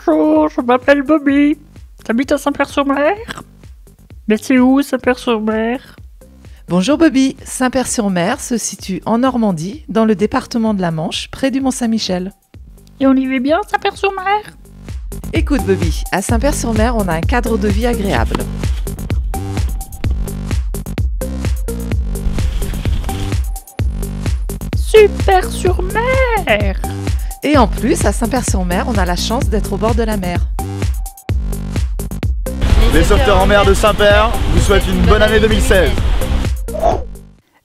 Bonjour, je m'appelle Bobby. T'habites à Saint-Père-sur-Mer? Mais c'est où Saint-Père-sur-Mer? Bonjour Bobby, Saint-Père-sur-Mer se situe en Normandie, dans le département de la Manche, près du Mont-Saint-Michel. Et on y vit bien, Saint-Père-sur-Mer? Écoute Bobby, à Saint-Père-sur-Mer, on a un cadre de vie agréable. Super-sur-Mer! Et en plus, à Saint-Père-sur-Mer, on a la chance d'être au bord de la mer. Les sauveteurs en mer de Saint-Père vous souhaitent une bonne année 2016.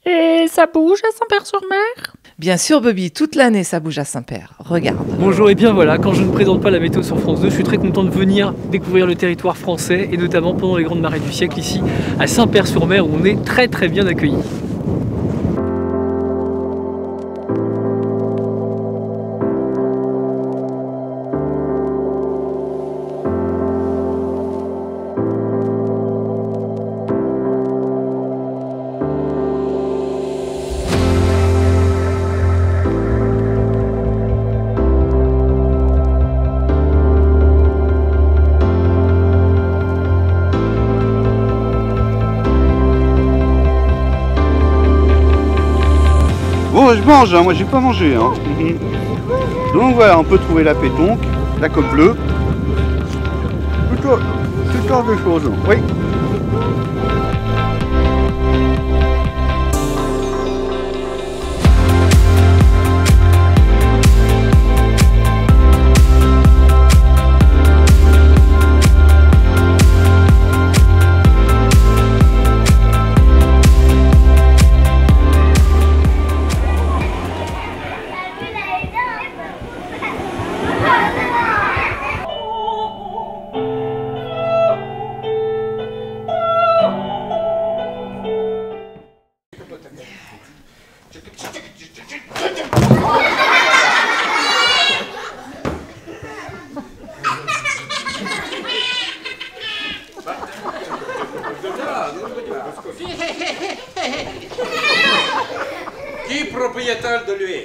Et ça bouge à Saint-Père-sur-Mer? Bien sûr Bobby, toute l'année ça bouge à Saint-Père. Regarde. Bonjour, et bien voilà, quand je ne présente pas la météo sur France 2, je suis très content de venir découvrir le territoire français et notamment pendant les grandes marées du siècle ici à Saint-Père-sur-Mer où on est très bien accueillis. Bon, je mange, hein. Moi j'ai pas mangé. Hein. Donc voilà, on peut trouver la pétonque, la coque bleue. Tout sortes de choses. Oui. Qui est propriétaire de lui?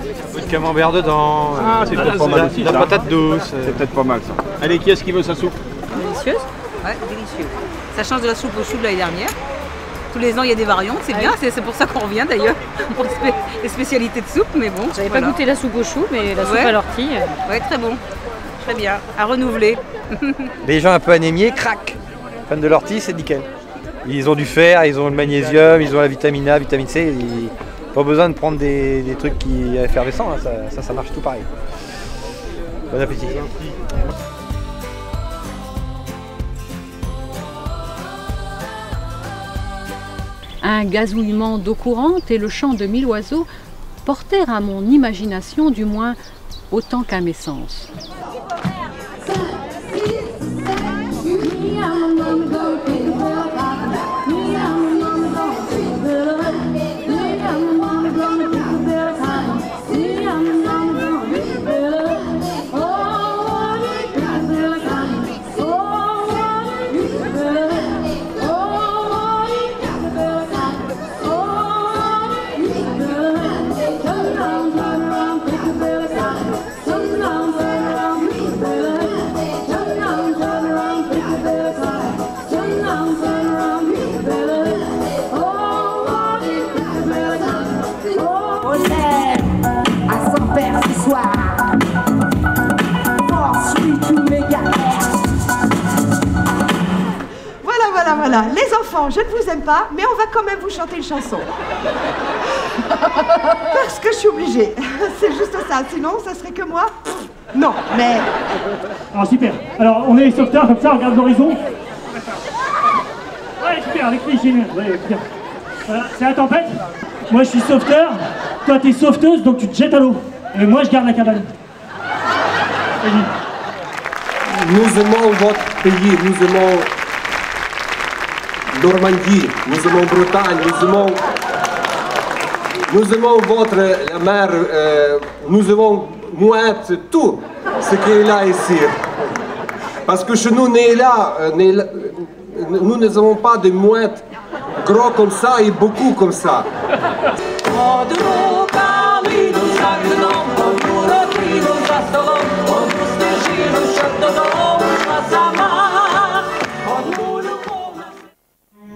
Un peu de camembert dedans, C'est peut-être pas mal aussi, la ça. patate douce. C'est peut-être pas mal ça. Allez, qui est-ce qui veut sa soupe? Délicieuse? Ouais, délicieux. Ça change de la soupe au chou de l'année dernière. Tous les ans, il y a des variantes, c'est bien, c'est pour ça qu'on revient d'ailleurs, pour les spécialités de soupe, mais bon. J'avais pas goûté la soupe au chou, mais la soupe à l'ortie. Ouais, très bon. Très bien, à renouveler. Les gens un peu anémiés, crac. Fans de l'ortie, c'est nickel. Ils ont du fer, ils ont le magnésium, ils ont la vitamine A, vitamine C. Pas besoin de prendre des trucs qui effervescents, hein. Ça marche tout pareil. Bon appétit. Un gazouillement d'eau courante et le chant de 1000 oiseaux portèrent à mon imagination du moins autant qu'à mes sens. Voilà, les enfants, je ne vous aime pas, mais on va quand même vous chanter une chanson. Parce que je suis obligée. C'est juste ça, sinon ça serait que moi. Non, mais... Alors super, alors on est les sauveteurs comme ça, on regarde l'horizon. Ouais, super, avec les génial, ouais, super. Voilà, c'est la tempête. Moi je suis sauveteur, toi t'es sauveteuse, donc tu te jettes à l'eau. Et moi je garde la cabane. Vas-y. Nous aimons votre pays, nous aimons Normandie, nous aimons Bretagne, nous aimons nous aimons votre mère, nous avons moins tout ce qu'il y a ici. Parce que chez nous, nous n'avons pas de moins gros comme ça et beaucoup comme ça.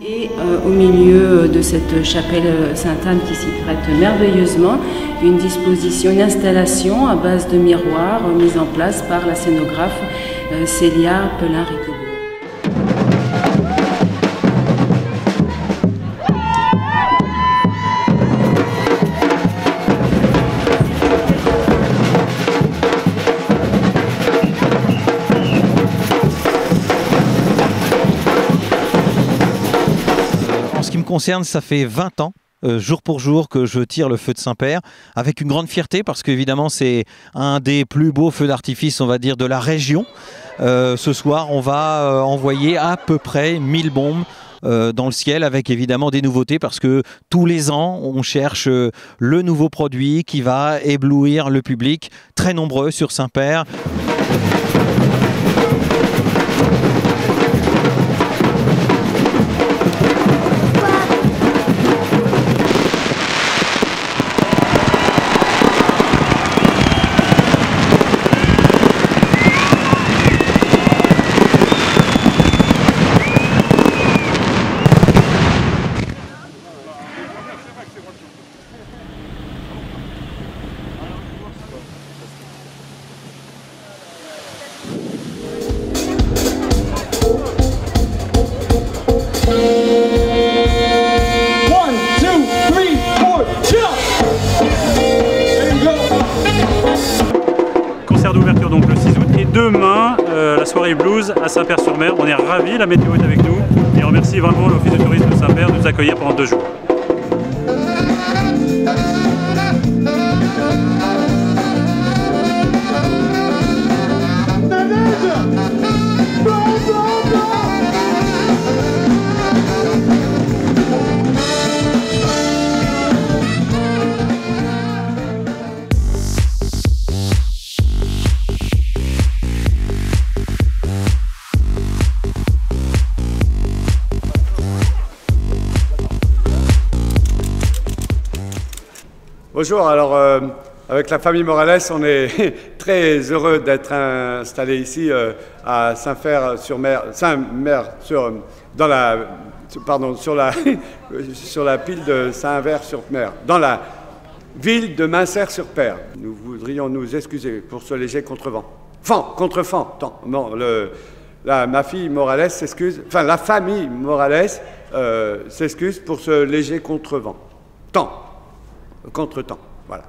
Et au milieu de cette chapelle Sainte-Anne qui s'y prête merveilleusement, une installation à base de miroirs mise en place par la scénographe Célia Pelin-Riquebeau. Concerne, ça fait 20 ans, jour pour jour, que je tire le feu de Saint-Père, avec une grande fierté, parce qu'évidemment c'est un des plus beaux feux d'artifice, on va dire, de la région. Ce soir, on va envoyer à peu près 1000 bombes dans le ciel, avec évidemment des nouveautés, parce que tous les ans, on cherche le nouveau produit qui va éblouir le public, très nombreux sur Saint-Père. D'ouverture donc le 6 août et demain la soirée blues à Saint-Père-sur-Mer. On est ravis, la météo est avec nous et on remercie vraiment l'Office de tourisme de Saint-Père de nous accueillir pendant 2 jours. Bonjour, alors avec la famille Morales, on est très heureux d'être installé ici à Saint-Père-sur-Mer, sur la pile de Saint-Vert-sur-Mer, dans la ville de Mincère-sur-Père. Nous voudrions nous excuser pour ce léger contrevent. Ma fille Morales s'excuse, enfin la famille Morales s'excuse pour ce léger contrevent. Contretemps, voilà.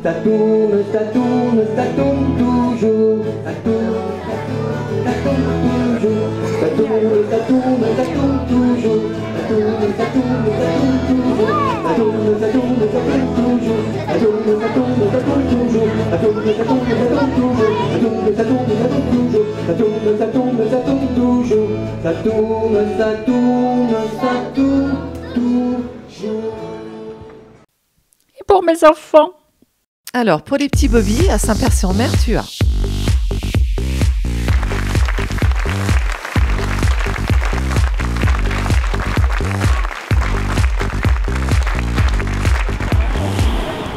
Ça tourne, ça tourne, ça tourne toujours. Ça tourne, ça tourne toujours. Ça tourne, ça tourne, ça tourne toujours. Ça tourne, ça tourne, ça tourne toujours. Ça tourne, ça tourne, ça tourne toujours. Ça tourne, Ça tourne, ça tourne, ça tourne toujours. Ça tourne, ça tourne, ça tourne toujours. Et pour mes enfants? Alors, pour les petits Bobby, à Saint-Père-sur-Mer, tu as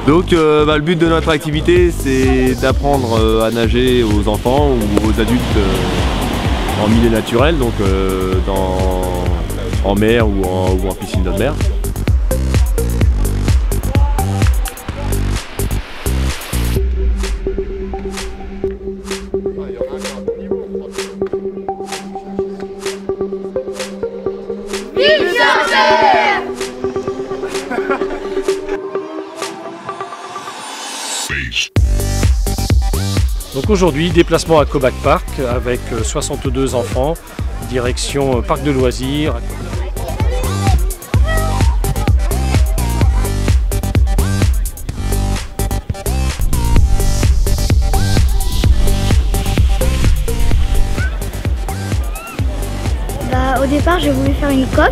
Donc le but de notre activité, c'est d'apprendre à nager aux enfants ou aux adultes en milieu naturel, donc en mer ou en piscine de mer. Donc aujourd'hui, déplacement à Koback Park avec 62 enfants, direction parc de loisirs. Au départ, j'ai voulu faire une coque.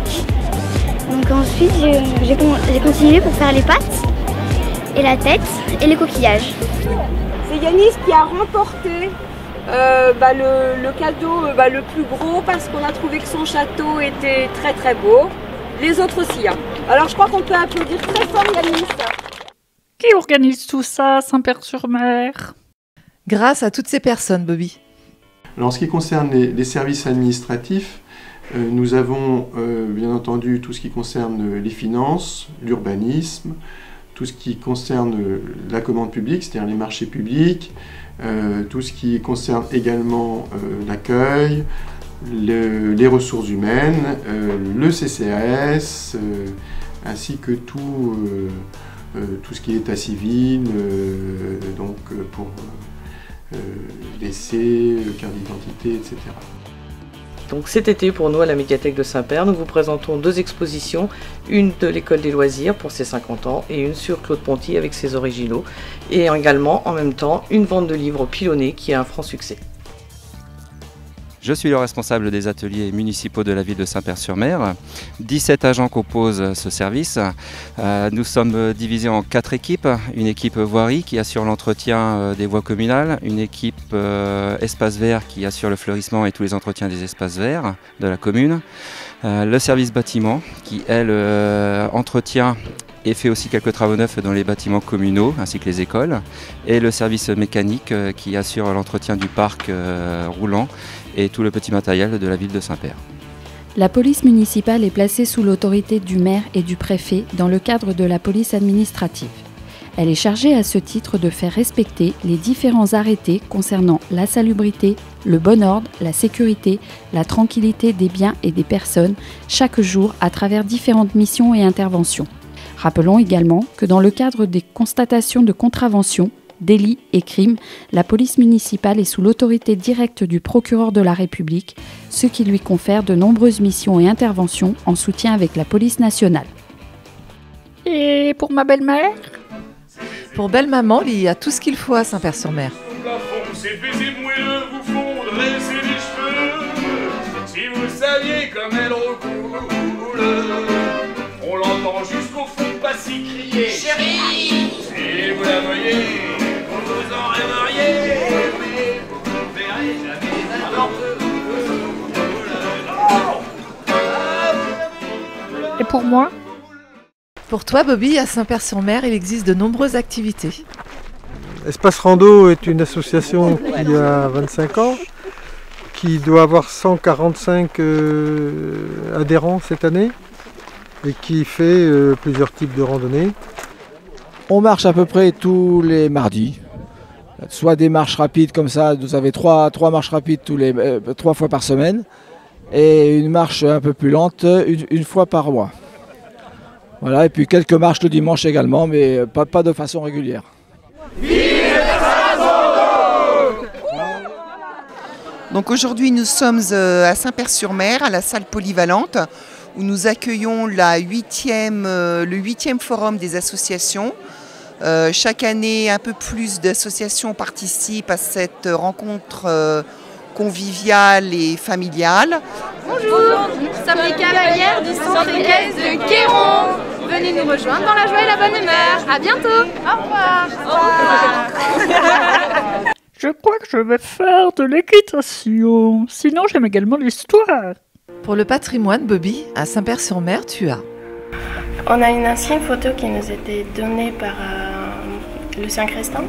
Donc ensuite, j'ai continué pour faire les pattes et la tête et les coquillages. C'est Yanis qui a remporté le cadeau le plus gros parce qu'on a trouvé que son château était très très beau. Les autres aussi. Hein. Alors je crois qu'on peut applaudir très fort Yanis. Qui organise tout ça à Saint-Père-sur-Mer? Grâce à toutes ces personnes, Bobby. Alors, en ce qui concerne les services administratifs, nous avons bien entendu tout ce qui concerne les finances, l'urbanisme, tout ce qui concerne la commande publique, c'est-à-dire les marchés publics, tout ce qui concerne également l'accueil, les ressources humaines, le CCAS, ainsi que tout ce qui est état civil, donc pour l'essai, carte d'identité, etc. Donc cet été, pour nous, à la médiathèque de Saint-Père, nous vous présentons 2 expositions, une de l'école des loisirs pour ses 50 ans et une sur Claude Ponty avec ses originaux, et également, en même temps, une vente de livres pilonnés qui est un franc succès. Je suis le responsable des ateliers municipaux de la ville de Saint-Père-sur-Mer. 17 agents composent ce service. Nous sommes divisés en 4 équipes. Une équipe voirie qui assure l'entretien des voies communales, une équipe espace vert qui assure le fleurissement et tous les entretiens des espaces verts de la commune. Le service bâtiment qui, elle, entretient et fait aussi quelques travaux neufs dans les bâtiments communaux ainsi que les écoles. Et le service mécanique qui assure l'entretien du parc roulant et tout le petit matériel de la ville de Saint-Père. La police municipale est placée sous l'autorité du maire et du préfet dans le cadre de la police administrative. Elle est chargée à ce titre de faire respecter les différents arrêtés concernant la salubrité, le bon ordre, la sécurité, la tranquillité des biens et des personnes chaque jour à travers différentes missions et interventions. Rappelons également que dans le cadre des constatations de contraventions, délits et crimes, la police municipale est sous l'autorité directe du procureur de la République, ce qui lui confère de nombreuses missions et interventions en soutien avec la police nationale. Et pour ma belle-mère? Pour belle-maman, il y a tout ce qu'il faut à Saint-Père-sur-Mer. Ces baisers moelleux vous font dresser les cheveux. Si vous saviez comme elle recoule, on l'entend jusqu'au fond pas si crier. Chérie, si vous la voyez, vous vous en rêveriez, mais vous ne verrez jamais alors. Et pour moi? Pour toi, Bobby, à Saint-Père-sur-Mer, il existe de nombreuses activités. Espace Rando est une association qui a 25 ans, qui doit avoir 145 adhérents cette année et qui fait plusieurs types de randonnées. On marche à peu près tous les mardis, soit des marches rapides comme ça, vous avez trois marches rapides 3 fois par semaine, et une marche un peu plus lente une fois par mois. Voilà, et puis quelques marches le dimanche également, mais pas de façon régulière. Donc aujourd'hui nous sommes à Saint-Père-sur-Mer, à la salle polyvalente, où nous accueillons le 8e forum des associations. Chaque année, un peu plus d'associations participent à cette rencontre conviviale et familiale. Bonjour, nous sommes les cavalières du centre équestre de Guéron. Venez nous rejoindre dans la joie et la bonne humeur. À bientôt. Au revoir. Au revoir. Je crois que je vais faire de l'équitation. Sinon, j'aime également l'histoire. Pour le patrimoine, Bobby, à Saint-Père-sur-Mer, tu as. On a une ancienne photo qui nous a été donnée par Lucien Crestin,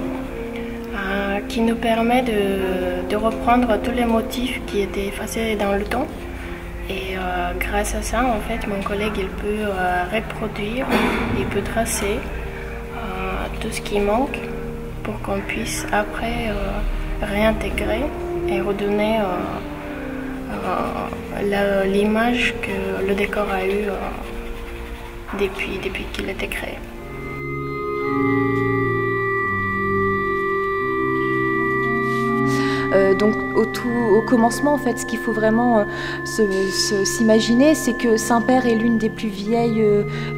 qui nous permet de reprendre tous les motifs qui étaient effacés dans le temps. Et grâce à ça, en fait, mon collègue il peut reproduire, il peut tracer tout ce qui manque pour qu'on puisse après réintégrer et redonner l'image que le décor a eue depuis qu'il a été créé. Donc au commencement, en fait, ce qu'il faut vraiment s'imaginer, c'est que Saint-Père est l'une des plus vieilles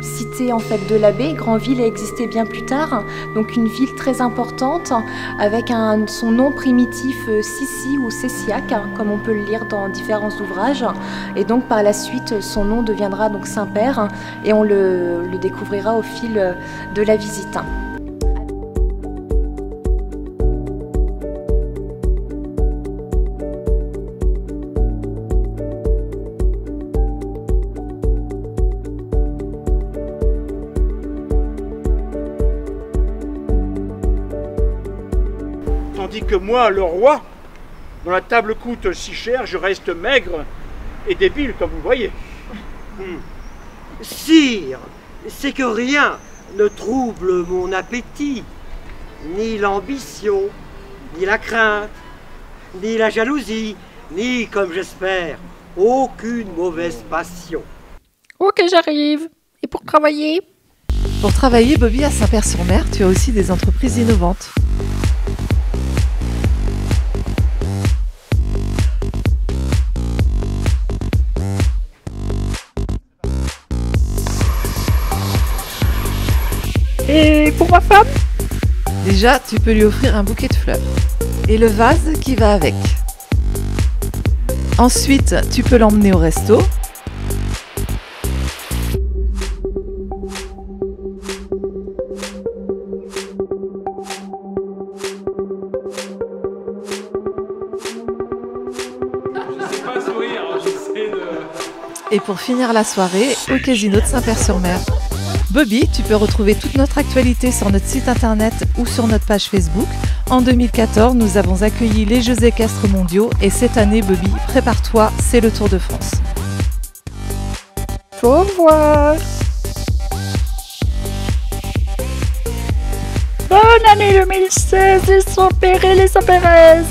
cités en fait de la baie. Granville a existé bien plus tard, donc une ville très importante avec son nom primitif Sissi ou Cessiac, comme on peut le lire dans différents ouvrages. Et donc par la suite, son nom deviendra donc Saint-Père et on le découvrira au fil de la visite. Tandis que moi, le roi, dont la table coûte si cher, je reste maigre et débile, comme vous voyez. Sire, c'est que rien ne trouble mon appétit, ni l'ambition, ni la crainte, ni la jalousie, ni, comme j'espère, aucune mauvaise passion. Ok, j'arrive. Et pour travailler? Pour travailler, Bobby, à Saint-Père-sur-Mer, tu as aussi des entreprises innovantes. Et pour ma femme? Déjà, tu peux lui offrir un bouquet de fleurs. Et le vase qui va avec. Ensuite, tu peux l'emmener au resto. Et pour finir la soirée, au casino de Saint-Père-sur-Mer. Bobby, tu peux retrouver toute notre actualité sur notre site internet ou sur notre page Facebook. En 2014, nous avons accueilli les Jeux équestres mondiaux et cette année, Bobby, prépare-toi, c'est le Tour de France. Au revoir. Bonne année 2016, les Saint-Père et les Saint-Pérez.